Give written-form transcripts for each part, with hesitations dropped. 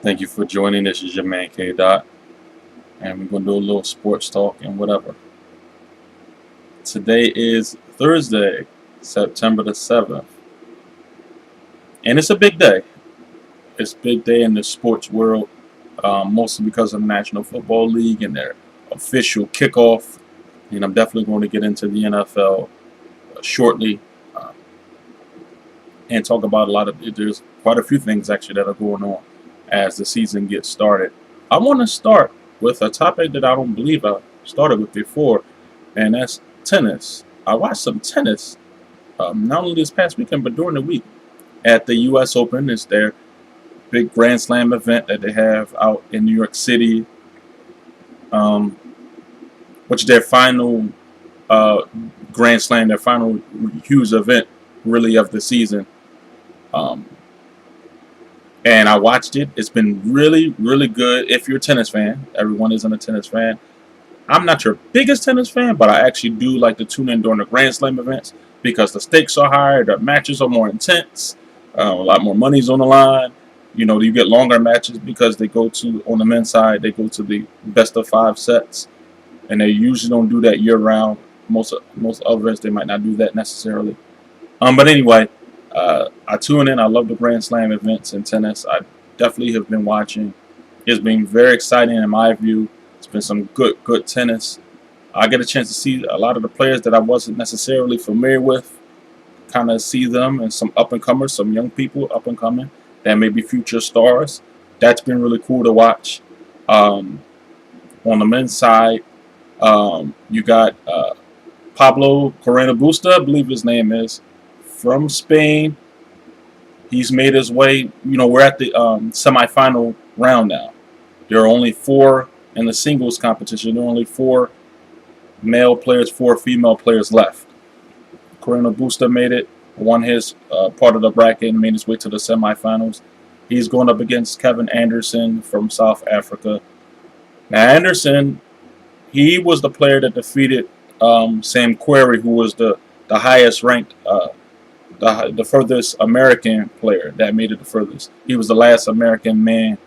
Thank you for joining. This is your man Kdot, and we're gonna do a little sports talk and whatever. Today is Thursday, September the 7th, and it's a big day. It's a big day in the sports world, mostly because of the National Football League and their official kickoff. And I'm definitely going to get into the NFL shortly uh, and talk about a lot of. There's quite a few things actually that are going on as the season gets started. I want to start with a topic that I don't believe I started with before, and that's tennis. I watched some tennis, not only this past weekend, but during the week at the U.S. Open. It's their big Grand Slam event that they have out in New York City, um, which is their final uh, Grand Slam, their final huge event, really, of the season. Um, and I watched it. It's been really, really good. If you're a tennis fan, everyone isn't a tennis fan. I'm not your biggest tennis fan, but I actually do like to tune in during the Grand Slam events because the stakes are higher, the matches are more intense, a lot more money's on the line. You get longer matches because they go to, on the men's side, they go to the best of 5 sets, and they usually don't do that year round. Most other events they might not do that necessarily. But anyway, I tune in. I love the Grand Slam events in tennis. I definitely have been watching. It's been very exciting in my view. It's been some good tennis. I get a chance to see a lot of the players that I wasn't necessarily familiar with, kind of see them, and some up and comers, some young people up and coming that may be future stars. That's been really cool to watch. Um, on the men's side, you got Pablo Carreno Busta, I believe his name is, from Spain. He's made his way. We're at the semifinal round now. There are only four in the singles competition. There are only four male players, four female players left. Carreno Busta made it, won his part of the bracket, and made his way to the semifinals. He's going up against Kevin Anderson from South Africa. Now, Anderson, he was the player that defeated Sam Querrey, who was the highest ranked, the furthest American player that made it the furthest. He was the last American man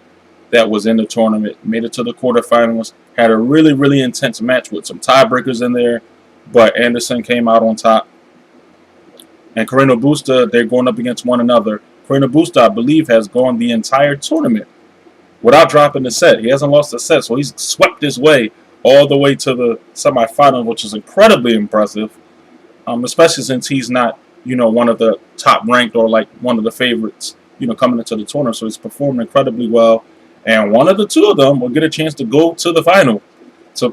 that was in the tournament, made it to the quarterfinals, had a really, really intense match with some tiebreakers in there, but Anderson came out on top. And Carreno Busta, they're going up against one another. Carreno Busta, I believe, has gone the entire tournament without dropping a set. He hasn't lost a set, so he's swept his way all the way to the semifinal, which is incredibly impressive, especially since he's not, one of the top ranked or like one of the favorites, coming into the tournament. So he's performed incredibly well. And one of the two of them will get a chance to go to the final to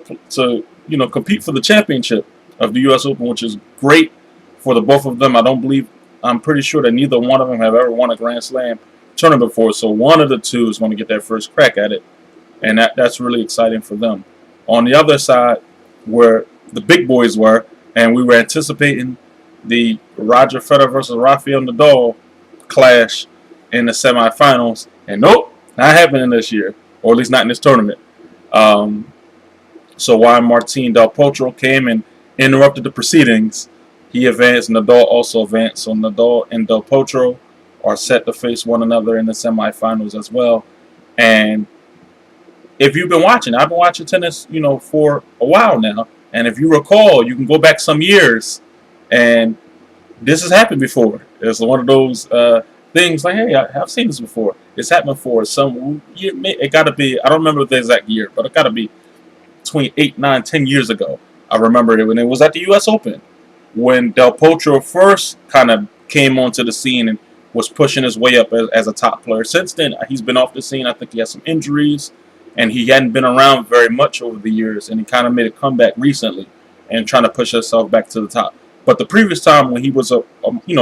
compete for the championship of the U.S. Open, which is great for the both of them. I'm pretty sure that neither one of them have ever won a Grand Slam tournament before. So one of the two is going to get their first crack at it, and that's really exciting for them. On the other side, where the big boys were, and we were anticipating the Roger Federer versus Rafael Nadal clash in the semifinals, and nope, not happening this year, or at least not in this tournament. So Juan Martín Del Potro came and interrupted the proceedings. He advanced. Nadal also advanced. So Nadal and Del Potro are set to face one another in the semifinals as well. And if you've been watching, I've been watching tennis, for a while now. And if you recall, you can go back some years, and this has happened before. It's one of those things like, hey, I've seen this before. It's happened before. Some year, it got to be, I don't remember the exact year, but it got to be between 8, 9, 10 years ago. I remember it when it was at the U.S. Open, when Del Potro first kind of came onto the scene and was pushing his way up as a top player. Since then, he's been off the scene. I think he has some injuries, and he hadn't been around very much over the years, and he kind of made a comeback recently and trying to push himself back to the top. But the previous time when he was a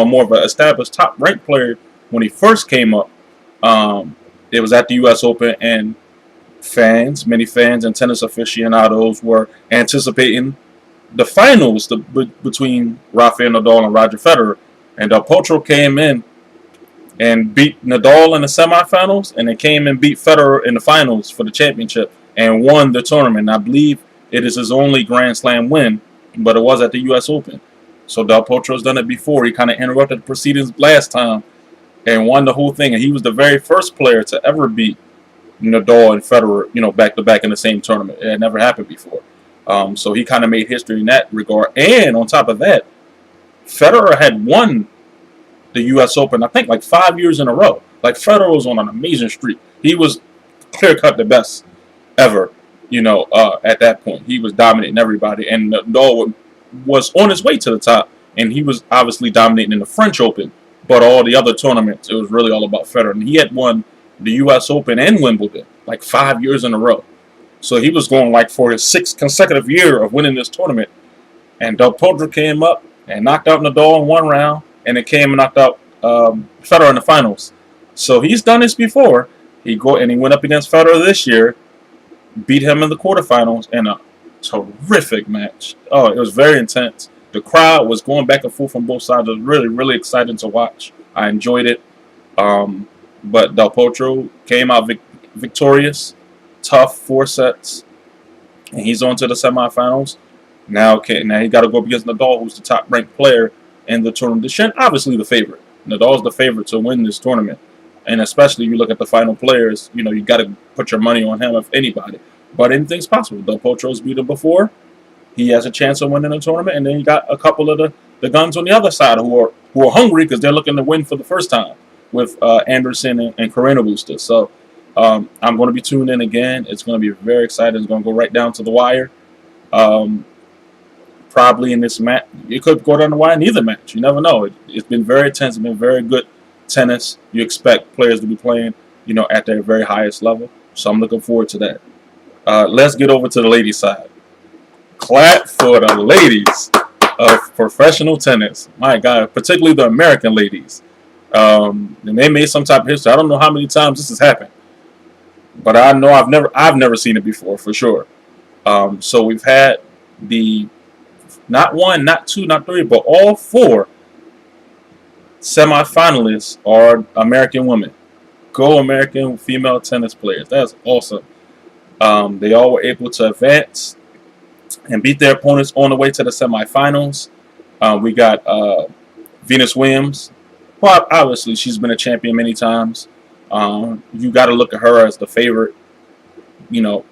more of an established top-ranked player, when he first came up, it was at the U.S. Open, and many fans and tennis aficionados were anticipating the finals between Rafael Nadal and Roger Federer. And Del Potro came in and beat Nadal in the semifinals, and then came and beat Federer in the finals for the championship and won the tournament. I believe it is his only Grand Slam win, but it was at the U.S. Open. So Del Potro's done it before. He kind of interrupted the proceedings last time and won the whole thing. And he was the very first player to ever beat Nadal and Federer, back to back in the same tournament. It had never happened before. So he kind of made history in that regard. And on top of that, Federer had won the U.S. Open, I think, like 5 years in a row. Like, Federer was on an amazing streak. He was clear cut the best ever. At that point, he was dominating everybody, and Nadal was on his way to the top, and he was obviously dominating in the French Open. But all the other tournaments, it was really all about Federer, and he had won the U.S. Open and Wimbledon like 5 years in a row. So he was going like for his sixth consecutive year of winning this tournament. And Del Potro came up and knocked out Nadal in one round, and it came and knocked out Federer in the finals. So he's done this before. He went up against Federer this year, beat him in the quarterfinals in a terrific match. Oh, it was very intense. The crowd was going back and forth from both sides. It was really, really exciting to watch. I enjoyed it. But Del Potro came out victorious. Tough 4 sets. And he's on to the semifinals. Now he got to go up against Nadal, who's the top-ranked player in the tournament this year. Obviously the favorite. Nadal's the favorite to win this tournament. And especially you look at the final players, you got to put your money on him, if anybody. But anything's possible. Del Potro's beat him before. He has a chance of winning the tournament. And then you got a couple of the guns on the other side who are hungry because they're looking to win for the first time with Anderson and Carreno Busta. So I'm going to be tuned in again. It's going to be very exciting. It's going to go right down to the wire. Probably in this match, it could go down the wire in either match. You never know. It's been very tense. It's been very good tennis. You expect players to be playing, at their very highest level. So I'm looking forward to that. Let's get over to the ladies' side. Clap for the ladies of professional tennis. My God, particularly the American ladies. And they made some type of history. I don't know how many times this has happened, but I know I've never seen it before for sure. So we've had the not one, not two, not three, but all 4 semifinalists are American women. Go American female tennis players. That's awesome. They all were able to advance and beat their opponents on the way to the semifinals. We got Venus Williams. Well, obviously, she's been a champion many times. You got to look at her as the favorite,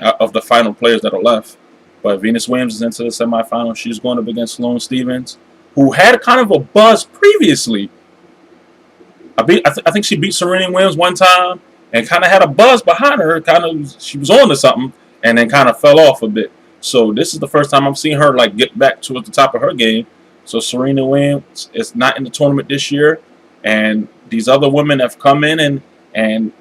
of the final players that are left. But Venus Williams is into the semifinals. She's going up against Sloane Stephens, who had kind of a buzz previously. I think she beat Serena Williams one time and kind of had a buzz behind her. She was on to something and then kind of fell off a bit. So this is the first time I'm seeing her like get back towards the top of her game. So Serena Williams is not in the tournament this year, and these other women have come in and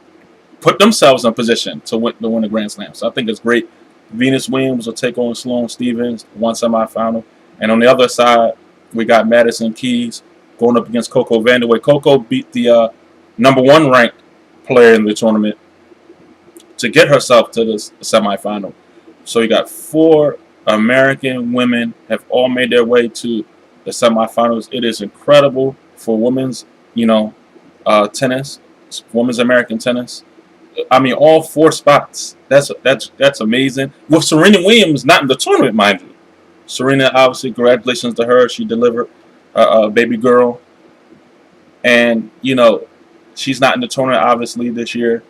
put themselves in position to win a Grand Slam. So I think it's great. Venus Williams will take on Sloane Stephens, one semifinal. And on the other side, we got Madison Keys going up against Coco Vandeweghe. Coco beat the number 1 ranked player in the tournament to get herself to the semifinal. So you got 4 American women have all made their way to the semifinals. It is incredible for women's, tennis, women's American tennis. I mean, all 4 spots. That's amazing. With Serena Williams not in the tournament, mind you. Serena, obviously, congratulations to her. She delivered a baby girl. And, she's not in the tournament, obviously, this year.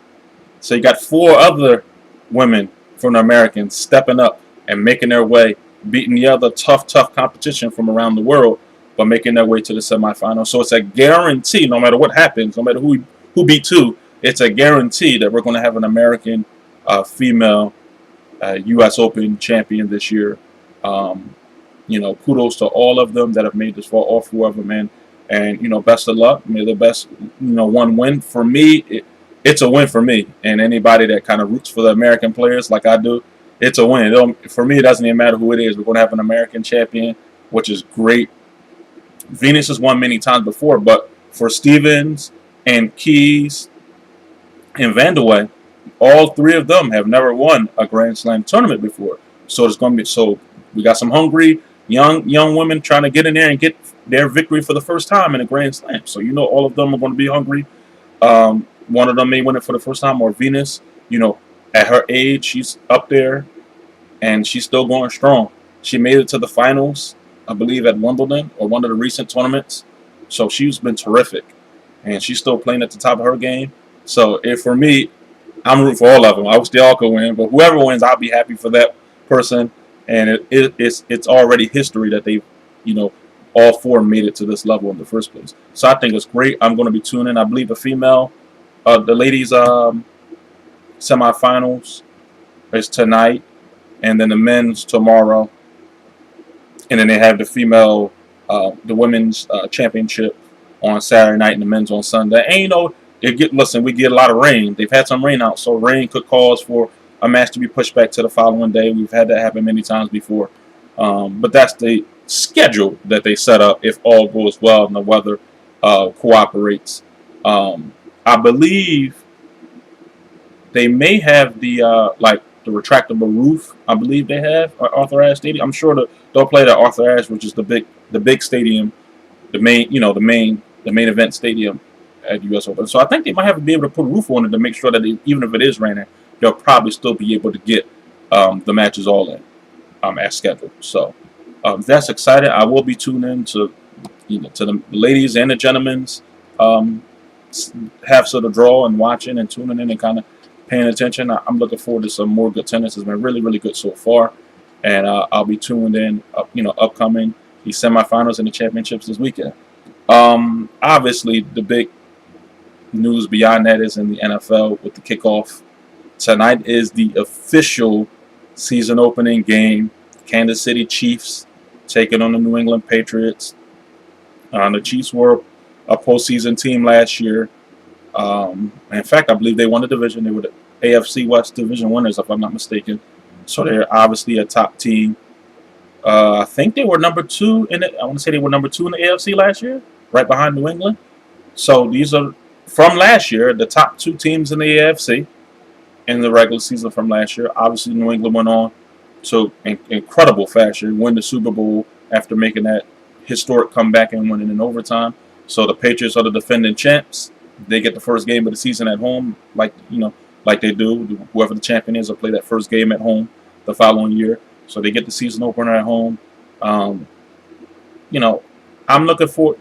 So you got 4 other women from the Americans stepping up and making their way, beating the other tough competition from around the world, but making their way to the semifinals. So it's a guarantee, no matter what happens, no matter who beat who, it's a guarantee that we're going to have an American female U.S. Open champion this year. Kudos to all of them that have made this far, all 4 of them, and best of luck. May the best, one win. For me, it's a win for me. And anybody that kind of roots for the American players like I do, it's a win. For me, it doesn't even matter who it is. We're going to have an American champion, which is great. Venus has won many times before, but for Stephens and Keys and Vandeweghe, all 3 of them have never won a Grand Slam tournament before. So it's going to be we got some hungry young women trying to get in there and get their victory for the first time in a Grand Slam. So all of them are going to be hungry. One of them may win it for the first time, or Venus, at her age, she's up there and she's still going strong. She made it to the finals, I believe, at Wimbledon or one of the recent tournaments. So she's been terrific, and she's still playing at the top of her game. So for me, I'm rooting for all of them. I wish they all could win, but whoever wins, I'll be happy for that person. And it's already history that they, you know, all four made it to this level in the first place. So I think it's great. I'm going to be tuning. I believe the ladies semifinals is tonight, and then the men's tomorrow, and then they have the women's championship on Saturday night, and the men's on Sunday. And listen, we get a lot of rain. They've had some rain out, so rain could cause for a match to be pushed back to the following day. We've had that happen many times before, but that's the schedule that they set up if all goes well and the weather cooperates. I believe they may have the retractable roof. I believe they have at Arthur Ashe Stadium. I'm sure they'll play at Arthur Ashe, which is the big stadium, the main event stadium at US Open. So I think they might have to be able to put a roof on it to make sure that even if it is raining, they'll probably still be able to get the matches all in as scheduled. So that's exciting. I will be tuning in to the ladies and the gentlemen's halves of the draw and watching and tuning in and kind of paying attention. I'm looking forward to some more good tennis. It's been really, really good so far, and I'll be tuned in. Upcoming the semifinals and the championships this weekend. Obviously, the big news beyond that is in the NFL with the kickoff tonight is the official season opening game. Kansas City Chiefs taking on the New England Patriots. The Chiefs were a postseason team last year. In fact, I believe they won the division. They were the AFC West division winners, if I'm not mistaken. So they're obviously a top team. I think they were number 2 in it. I want to say they were number 2 in the AFC last year, right behind New England. So these are from last year, the top 2 teams in the AFC in the regular season from last year. Obviously, New England went on to incredible fashion, win the Super Bowl after making that historic comeback and winning in overtime. So the Patriots are the defending champs. They get the first game of the season at home, like they do. Whoever the champion is will play that first game at home the following year. So they get the season opener at home. I'm looking for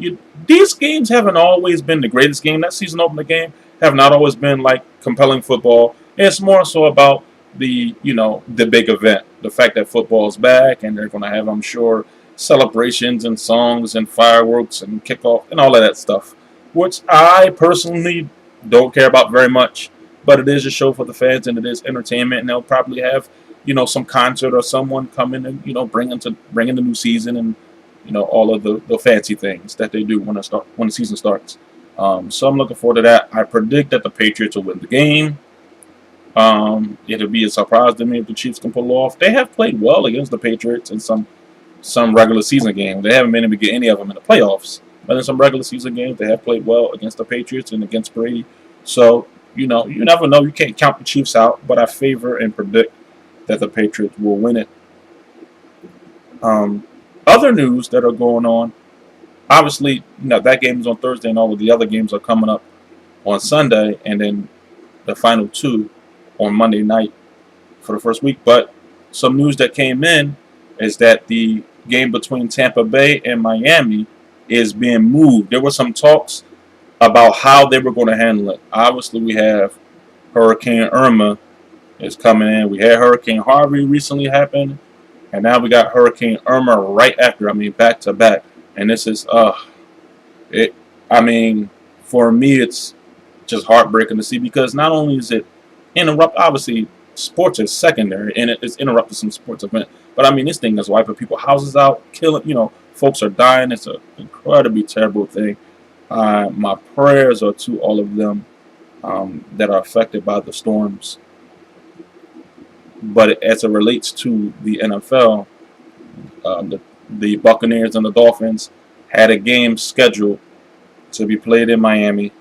these games haven't always been the greatest game. That season opener game have not always been like compelling football. It's more so about the big event, the fact that football is back, and they're going to have, I'm sure, celebrations and songs and fireworks and kickoff and all of that stuff, which I personally don't care about very much. But it is a show for the fans, and it is entertainment, and they'll probably have some concert or someone come in and bring in the new season and all of the fancy things that they do when the season starts. So I'm looking forward to that. I predict that the Patriots will win the game. It'll be a surprise to me if the Chiefs can pull it off. They have played well against the Patriots in some regular season games. They haven't been able to get any of them in the playoffs, but in some regular season games, they have played well against the Patriots and against Brady. So you never know. You can't count the Chiefs out, but I favor and predict that the Patriots will win it. Other news that are going on, obviously, that game is on Thursday, and all of the other games are coming up on Sunday, and then the final 2 on Monday night for the first week. But some news that came in is that the game between Tampa Bay and Miami is being moved. There were some talks about how they were going to handle it. Obviously, we have Hurricane Irma is coming in. We had Hurricane Harvey recently happen, and now we got Hurricane Irma right after. Back to back. And this is for me, it's just heartbreaking to see, because not only is it interrupt, obviously sports is secondary and it's interrupted some sports event, but this thing is wiping people's houses out, killing, folks are dying. It's an incredibly terrible thing. My prayers are to all of them that are affected by the storms. But as it relates to the NFL, the Buccaneers and the Dolphins had a game scheduled to be played in Miami,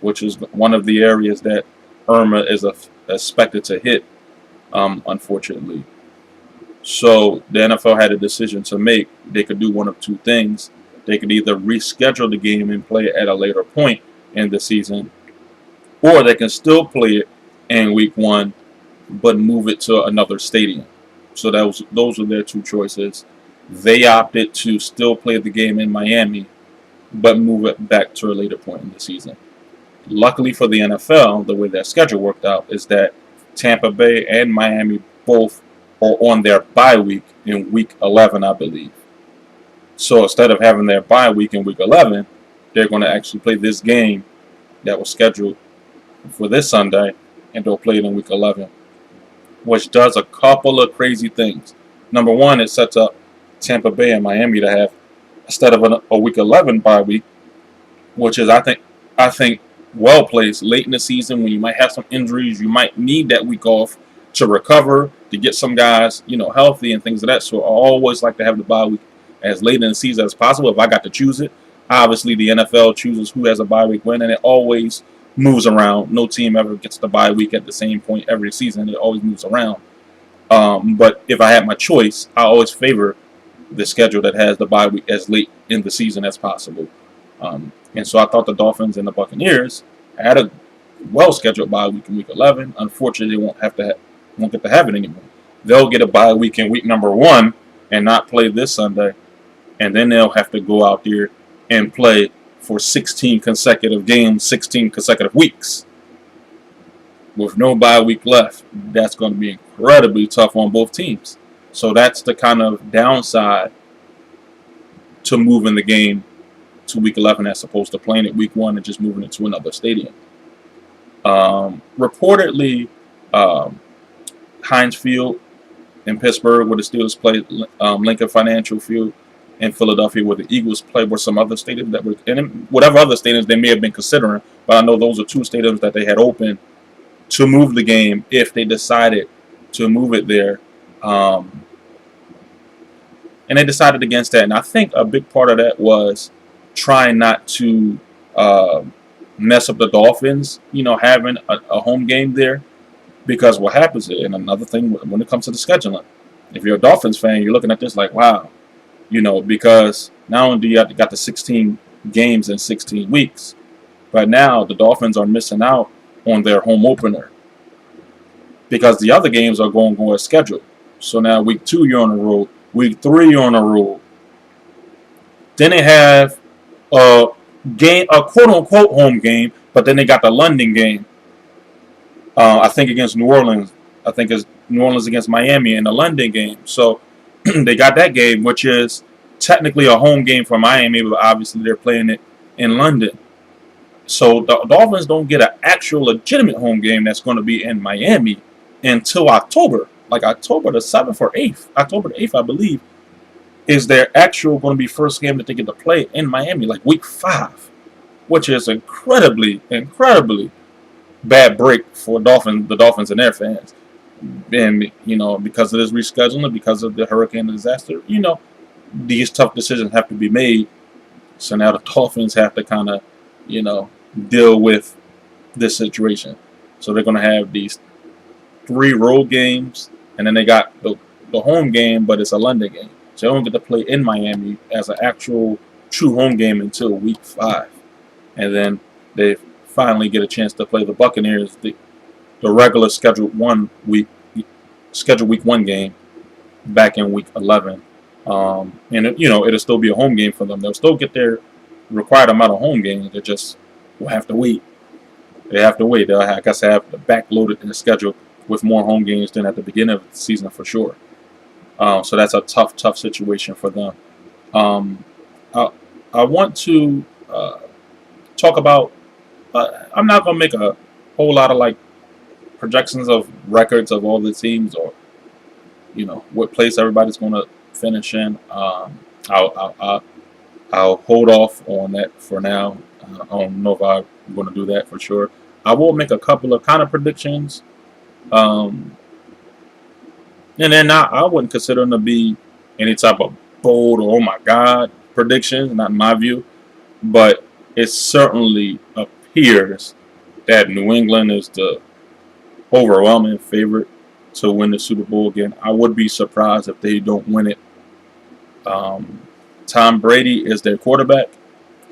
which is one of the areas that Irma is expected to hit, unfortunately. So the NFL had a decision to make. They could do one of two things. They could either reschedule the game and play it at a later point in the season, or they can still play it in week 1, but move it to another stadium. So those were their two choices. They opted to still play the game in Miami, but move it back to a later point in the season. Luckily for the NFL, the way their schedule worked out is that Tampa Bay and Miami both are on their bye week in week 11, I believe. So instead of having their bye week in week 11, they're going to actually play this game that was scheduled for this Sunday, and they'll play it in week 11, which does a couple of crazy things. Number one, it sets up Tampa Bay and Miami to have, instead of a week 11 bye week, which is I think well placed late in the season when you might have some injuries, you might need that week off to recover, to get some guys, healthy and things of that sort. I always like to have the bye week as late in the season as possible if I got to choose it. Obviously, the NFL chooses who has a bye week when, and it always moves around. No team ever gets the bye week at the same point every season. It always moves around. But if I had my choice, I always favor the schedule that has the bye week as late in the season as possible. And so I thought the Dolphins and the Buccaneers had a well-scheduled bye week in week 11. Unfortunately, they won't get to have it anymore. They'll get a bye week in week number 1 and not play this Sunday, and then they'll have to go out there and play for 16 consecutive games, 16 consecutive weeks. With no bye week left, that's going to be incredibly tough on both teams. So that's the kind of downside to moving the game to week 11 as opposed to playing it week 1 and just moving it to another stadium. Reportedly, Heinz Field in Pittsburgh, where the Steelers play, Lincoln Financial Field in Philadelphia, where the Eagles play, were some other stadiums that were, and whatever other stadiums they may have been considering, but I know those are 2 stadiums that they had open to move the game if they decided to move it there. And they decided against that. And I think a big part of that was trying not to mess up the Dolphins, having a home game there. Because what happens is, and another thing when it comes to the scheduling, if you're a Dolphins fan, you're looking at this like, wow, because not only do you got the 16 games in 16 weeks, but now the Dolphins are missing out on their home opener because the other games are going as scheduled. So now week 2 you're on the road, week 3 you're on the road. Then they have a quote unquote home game, but then they got the London game. I think against New Orleans. I think it's New Orleans against Miami in the London game. So they got that game, which is technically a home game for Miami, but obviously they're playing it in London. So the Dolphins don't get an actual legitimate home game that's going to be in Miami until October, like October the 7th or 8th. October the 8th, I believe, is their actual going to be first game that they get to play in Miami, like week 5, which is incredibly bad break for the Dolphins and their fans. And, because of this rescheduling, because of the hurricane disaster, these tough decisions have to be made. So now the Dolphins have to kind of, deal with this situation. So they're going to have these 3 road games, and then they got the home game, but it's a London game. So they don't get to play in Miami as an actual true home game until week 5. And then they finally get a chance to play the Buccaneers, the regular scheduled week 1 game back in week 11. And it'll still be a home game for them. They'll still get their required amount of home games. They just will have to wait. They have to wait. They'll have to backload it in the schedule with more home games than at the beginning of the season for sure. So that's a tough situation for them. I want to talk about. I'm not gonna make a whole lot of projections of records of all the teams or what place everybody's gonna finish in. I'll hold off on that for now. I don't know if I'm going to do that for sure. I will make a couple of kind of predictions. And then I wouldn't consider them to be any type of bold or oh my God predictions, not in my view. But it certainly appears that New England is the overwhelming favorite to win the Super Bowl again. I would be surprised if they don't win it. Tom Brady is their quarterback.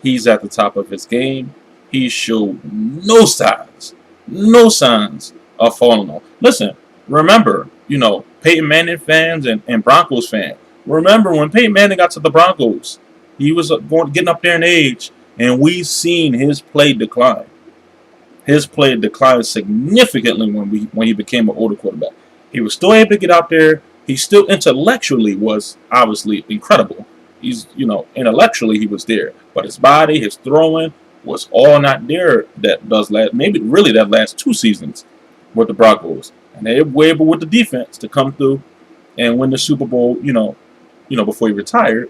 He's at the top of his game. He showed no signs of falling off. Listen, remember, Peyton Manning fans and Broncos fans. Remember when Peyton Manning got to the Broncos, he was getting up there in age, and we've seen his play decline. his play declined significantly when he became an older quarterback. He was still able to get out there. He still intellectually was obviously incredible. He's intellectually he was there, but his body, his throwing was all not there. That does last maybe really that last 2 seasons with the Broncos, and they were able with the defense to come through and win the Super Bowl. Before he retired.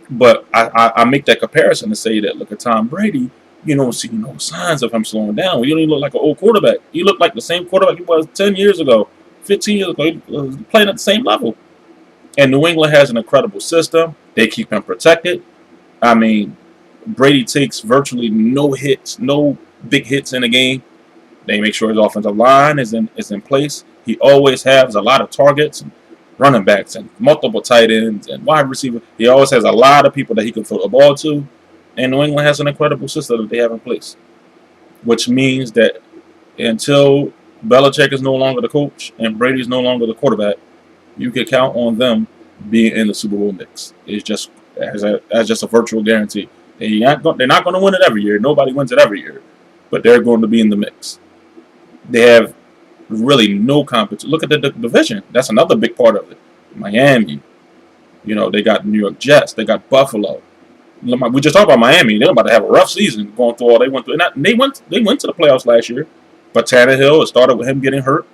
But I make that comparison to say that look at Tom Brady. You don't see no signs of him slowing down. He don't even look like an old quarterback. He looked like the same quarterback he was 10 years ago, 15 years ago. He was playing at the same level. And New England has an incredible system. They keep him protected. I mean, Brady takes virtually no hits, no big hits in the game. They make sure his offensive line is in place. He always has a lot of targets and running backs and multiple tight ends and wide receivers. He always has a lot of people that he can throw the ball to. And New England has an incredible system that they have in place, which means that until Belichick is no longer the coach and Brady is no longer the quarterback, you can count on them being in the Super Bowl mix. It's just as just a virtual guarantee. They're not going to win it every year. Nobody wins it every year, but they're going to be in the mix. They have really no competition. Look at the division. That's another big part of it. Miami. They got New York Jets. They got Buffalo. We just talked about Miami. They're about to have a rough season going through all they went through. And they went to the playoffs last year. But Tannehill, it started with him getting hurt.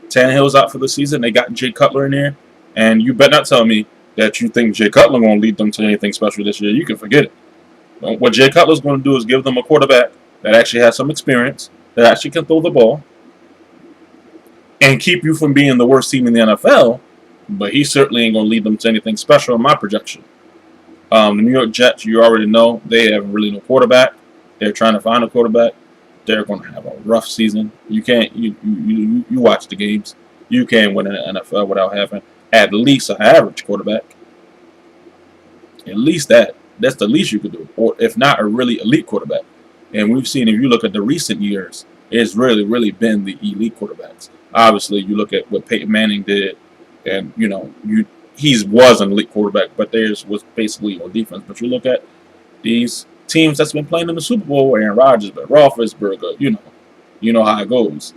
Tannehill's out for the season. They got Jay Cutler in there. And you better not tell me that you think Jay Cutler going to lead them to anything special this year. You can forget it. What Jay Cutler's going to do is give them a quarterback that actually has some experience, that actually can throw the ball, and keep you from being the worst team in the NFL. But he certainly ain't going to lead them to anything special in my projection. The New York Jets, you already know, they have really no quarterback. They're trying to find a quarterback. They're going to have a rough season. You can't. You watch the games. You can't win in the NFL without having at least an average quarterback. At least that. That's the least you could do. Or if not, a really elite quarterback. And we've seen, if you look at the recent years, it's really, really been the elite quarterbacks. Obviously, you look at what Peyton Manning did, and he was an elite quarterback, but theirs was basically on defense. But you look at these teams that's been playing in the Super Bowl, Aaron Rodgers, but Roethlisberger, you know how it goes.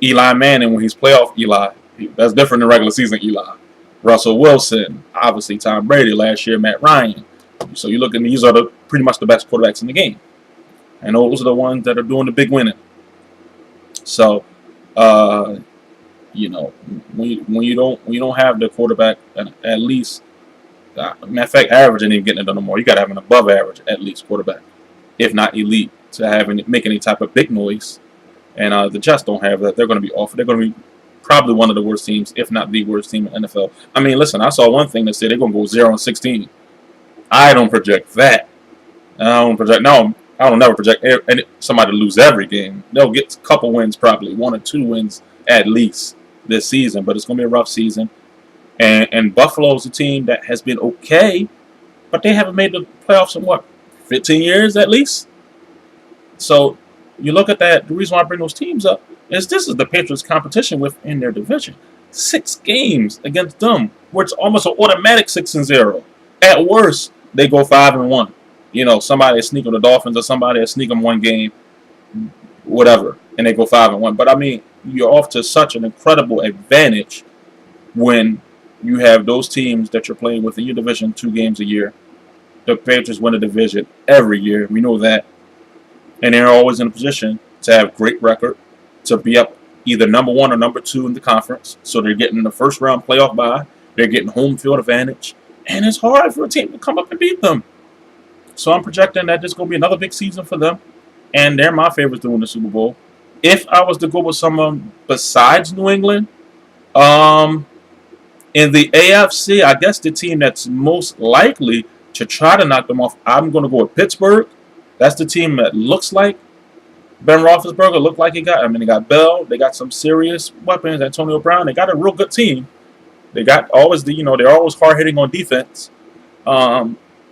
Eli Manning, when he's playoff Eli, that's different than regular season Eli. Russell Wilson, obviously Tom Brady last year, Matt Ryan. So you look at these are pretty much the best quarterbacks in the game, and those are the ones that are doing the big winning. So, when you don't have the quarterback at least, matter of fact, average ain't even getting it done no more. You got to have an above average at least quarterback, if not elite, to make any type of big noise. And the Jets don't have that. They're going to be awful. They're going to be probably one of the worst teams, if not the worst team in the NFL. I mean, listen, I saw one thing that said they're going to go 0-16. I don't project that. I don't never project somebody to lose every game. They'll get a couple wins, probably 1 or 2 wins at least this season, but it's going to be a rough season. And Buffalo's a team that has been okay, but they haven't made the playoffs in 15 years at least? So you look at that, the reason why I bring those teams up is this is the Patriots' competition within their division. 6 games against them, where it's almost an automatic 6-0. At worst, they go 5-1. Somebody sneak on the Dolphins or somebody will sneak them one game, whatever, and they go 5-1. But I mean, you're off to such an incredible advantage when you have those teams that you're playing with in your division 2 games a year. The Patriots win the division every year. We know that. And they're always in a position to have great record, to be up either number 1 or number 2 in the conference. So they're getting the first round playoff bye. They're getting home field advantage. And it's hard for a team to come up and beat them. So I'm projecting that this is going to be another big season for them. And they're my favorites to win the Super Bowl. If I was to go with someone besides New England, in the AFC, I guess the team that's most likely to try to knock them off, I'm going to go with Pittsburgh. That's the team that looks like Ben Roethlisberger looked like he got. I mean, they got Bell. They got some serious weapons. Antonio Brown. They got a real good team. They got always they're always hard hitting on defense.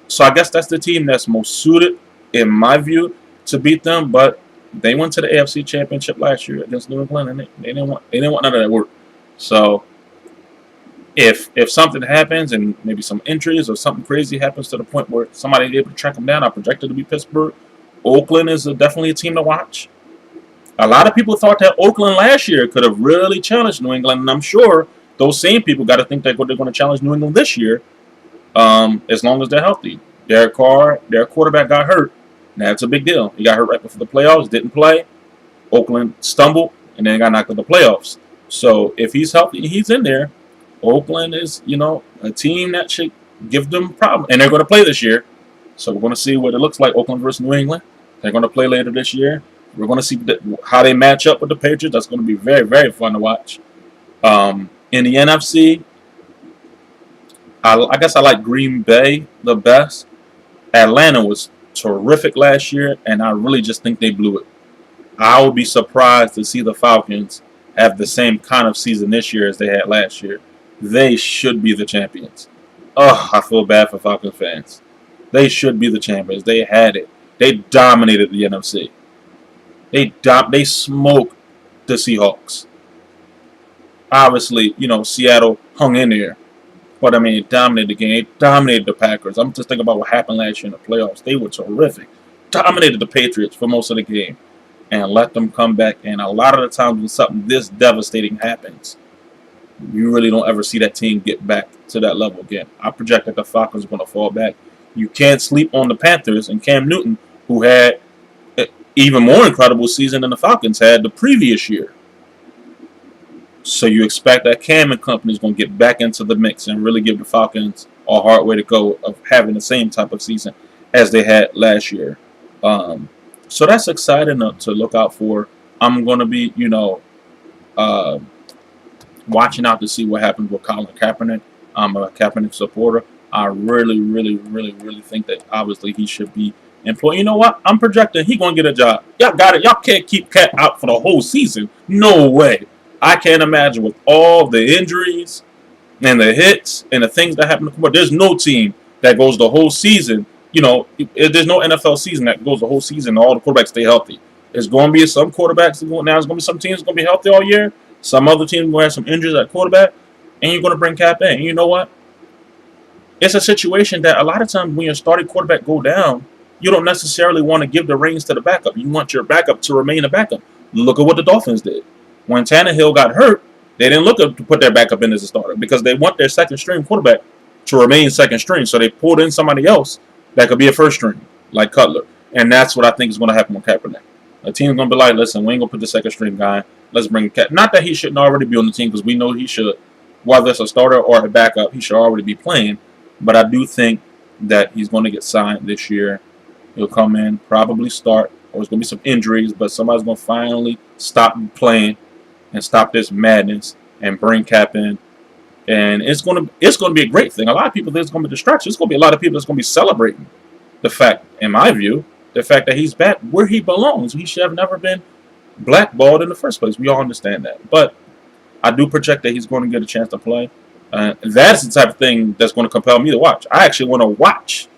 So I guess that's the team that's most suited, in my view, to beat them. But they went to the AFC Championship last year against New England, and they didn't want none of that work. So if something happens and maybe some injuries or something crazy happens to the point where somebody is able to track them down, I project it to be Pittsburgh. Oakland is definitely a team to watch. A lot of people thought that Oakland last year could have really challenged New England, and I'm sure those same people got to think that they're going to challenge New England this year, as long as they're healthy. Derek Carr, their quarterback, got hurt. That's a big deal. He got hurt right before the playoffs, didn't play. Oakland stumbled, and then got knocked out of the playoffs. So if he's healthy, he's in there. Oakland is, a team that should give them problems, and they're going to play this year. So we're going to see what it looks like, Oakland versus New England. They're going to play later this year. We're going to see how they match up with the Patriots. That's going to be very, very fun to watch. In the NFC, I guess I like Green Bay the best. Atlanta was terrific last year, and I really just think they blew it. I would be surprised to see the Falcons have the same kind of season this year as they had last year. They should be the champions. Oh, I feel bad for Falcons fans. They should be the champions. They had it. They dominated the NFC. They smoked the Seahawks. Obviously, Seattle hung in there. But, it dominated the game. It dominated the Packers. I'm just thinking about what happened last year in the playoffs. They were terrific. Dominated the Patriots for most of the game. And let them come back. And a lot of the times when something this devastating happens, you really don't ever see that team get back to that level again. I project that the Falcons are going to fall back. You can't sleep on the Panthers and Cam Newton, who had an even more incredible season than the Falcons had the previous year. So you expect that Cam and company is going to get back into the mix and really give the Falcons a hard way to go of having the same type of season as they had last year. So that's exciting to look out for. I'm going to be, watching out to see what happens with Colin Kaepernick. I'm a Kaepernick supporter. I really, really, really, really think that obviously he should be employed. You know what? I'm projecting he's going to get a job. Y'all got it. Y'all can't keep Cat out for the whole season. No way. I can't imagine with all the injuries and the hits and the things that happen to quarterback. There's no team that goes the whole season. There's no NFL season that goes the whole season and all the quarterbacks stay healthy. There's going to be some quarterbacks now. There's going to be some teams going to be healthy all year. Some other teams going to have some injuries at quarterback, and you're going to bring Cap in. And you know what? It's a situation that a lot of times when your starting quarterback go down, you don't necessarily want to give the reins to the backup. You want your backup to remain a backup. Look at what the Dolphins did. When Tannehill got hurt, they didn't look to put their backup in as a starter because they want their second string quarterback to remain second string. So they pulled in somebody else that could be a first string, like Cutler. And that's what I think is going to happen with Kaepernick. The team's going to be like, listen, we ain't going to put the second string guy. Let's bring Cat. Not that he shouldn't already be on the team because we know he should. Whether it's a starter or a backup, he should already be playing. But I do think that he's going to get signed this year. He'll come in, probably start, or there's going to be some injuries, but somebody's going to finally stop playing and stop this madness and bring Cap in. And it's going to be a great thing. A lot of people think it's going to be a distraction. There's going to be a lot of people that's going to be celebrating the fact, in my view, the fact that he's back where he belongs. He should have never been blackballed in the first place. We all understand that. But I do project that he's going to get a chance to play. That's the type of thing that's going to compel me to watch. I actually want to watch.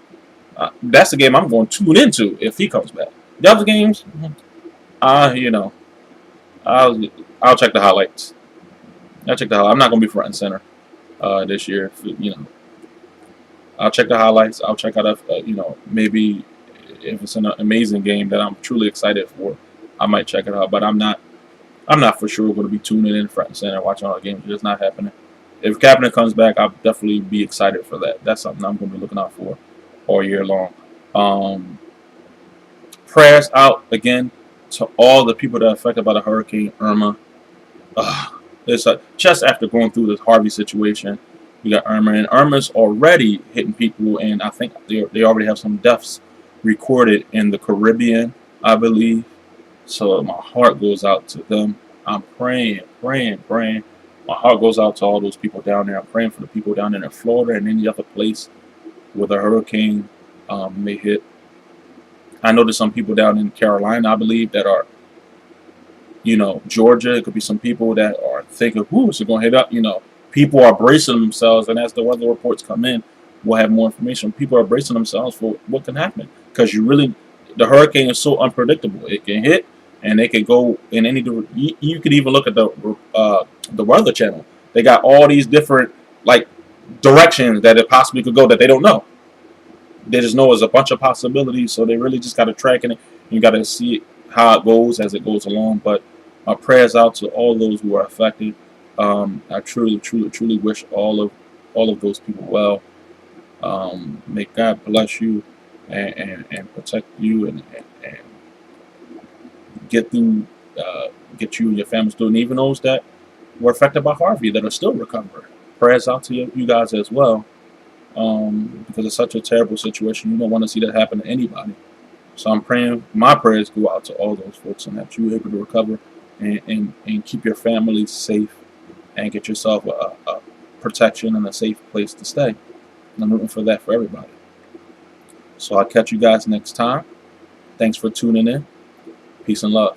That's the game I'm going to tune into if he comes back. The other games, I'll check the highlights. I'm not going to be front and center this year. I'll check the highlights. I'll check out maybe if it's an amazing game that I'm truly excited for, I might check it out. But I'm not for sure going to be tuning in front and center watching all the games. It's just not happening. If Kaepernick comes back, I'll definitely be excited for that. That's something I'm going to be looking out for all year long. Prayers out again to all the people that are affected by the Hurricane Irma. It's just after going through this Harvey situation, we got Irma, and Irma's already hitting people, and I think they already have some deaths recorded in the Caribbean, I believe. So my heart goes out to them. I'm praying. My heart goes out to all those people down there. I'm praying for the people down there in Florida and any other place where the hurricane may hit. I know there's some people down in Carolina, I believe, that are, Georgia. It could be some people that are thinking, is it going to hit up? People are bracing themselves, and as the weather reports come in, we'll have more information. People are bracing themselves for what can happen because the hurricane is so unpredictable. It can hit, and it can go in any direction. You could even look at the Weather Channel. They got all these different directions that it possibly could go that they don't know. They just know there's a bunch of possibilities, so they really just got to track it. You got to see how it goes as it goes along. But my prayers out to all those who are affected. I truly, truly, truly wish all of those people well. May God bless you and protect you and get through, get you and your families through, and even those that were affected by Harvey that are still recovering. Prayers out to you guys as well, because it's such a terrible situation. You don't want to see that happen to anybody. So I'm praying, my prayers go out to all those folks and that you're able to recover and keep your family safe and get yourself a protection and a safe place to stay. And I'm rooting for that for everybody. So I'll catch you guys next time. Thanks for tuning in. Peace and love.